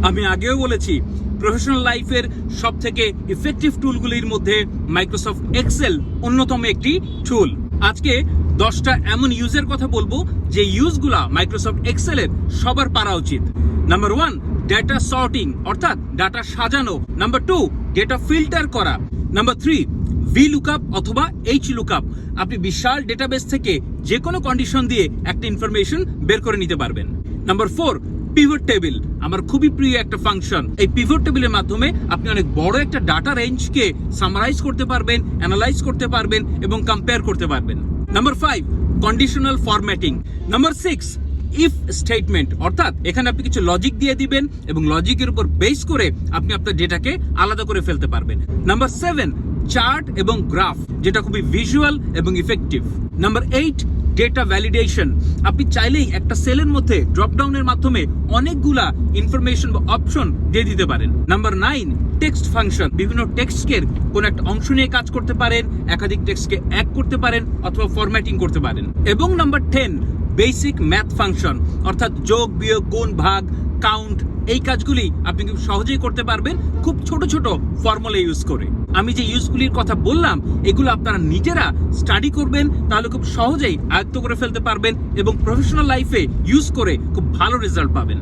আমি আগেও বলেছি প্রফেশনাল লাইফের সব থেকে ইফেক্টিভ টুলগুলির মধ্যে মাইক্রোসফট এক্সেল অন্যতম একটি টুল। আজকে 10টা এমন ইউজের কথা বলবো যে ইউজগুলা মাইক্রোসফট এক্সেলের সবার পারা উচিত। নাম্বার 1, ডেটা সর্টিং অর্থাৎ ডাটা সাজানো। নাম্বার 2, ডেটা ফিল্টার করা। নাম্বার 3, VLOOKUP অথবা HLOOKUP। আপনি বিশাল ডেটাবেস থেকে যে কোনো কন্ডিশন দিয়ে একটা ইনফরমেশন বের করে নিতে পারবেন। নাম্বার 4, পিভট টেবিল, আমার খুবই প্রিয় একটা ফাংশন। এই পিভট টেবিলের মাধ্যমে আপনি অনেক বড় একটা ডাটা রেঞ্জকে সামারাইজ করতে পারবেন, অ্যানালাইজ করতে পারবেন এবং কম্পেয়ার করতে পারবেন। Number 5, conditional formatting. Number 6, if statement অর্থাৎ এখানে আপনি কিছু লজিক দিয়ে দিবেন এবং লজিকের উপর বেস করে আপনি আপনার ডেটাকে আলাদা করে ফেলতে পারবেন। নাম্বার 7, চার্ট এবং গ্রাফ, যেটা খুবই ভিজুয়াল এবং ইফেক্টিভ। Number 8, data validation. আপনি চাইলেই একটা সেলের মধ্যে ড্রপ ডাউনের মাধ্যমে অনেকগুলা ইনফরমেশন বা অপশন দিয়ে দিতে পারেন। Number 9, text function. বিভিন্ন টেক্সটকে কোন একটা অংশ নিয়ে কাজ করতে পারেন, একাধিক টেক্সটকে এক করতে পারেন অথবা ফরম্যাটিং করতে পারেন। এবং নাম্বার 10, বেসিক ম্যাথ ফাংশন অর্থাৎ যোগ, বিয়োগ, গুণ, ভাগ, কাউন্ট। এই কাজগুলি আপনি খুব সহজেই করতে পারবেন খুব ছোট ছোট ফর্মুলা ইউজ করে। আমি যে ইউজগুলির কথা বললাম এগুলো আপনারা নিজেরা স্টাডি করবেন, তাহলে খুব সহজেই আয়ত্ত করে ফেলতে পারবেন এবং প্রফেশনাল লাইফে ইউজ করে খুব ভালো রেজাল্ট পাবেন।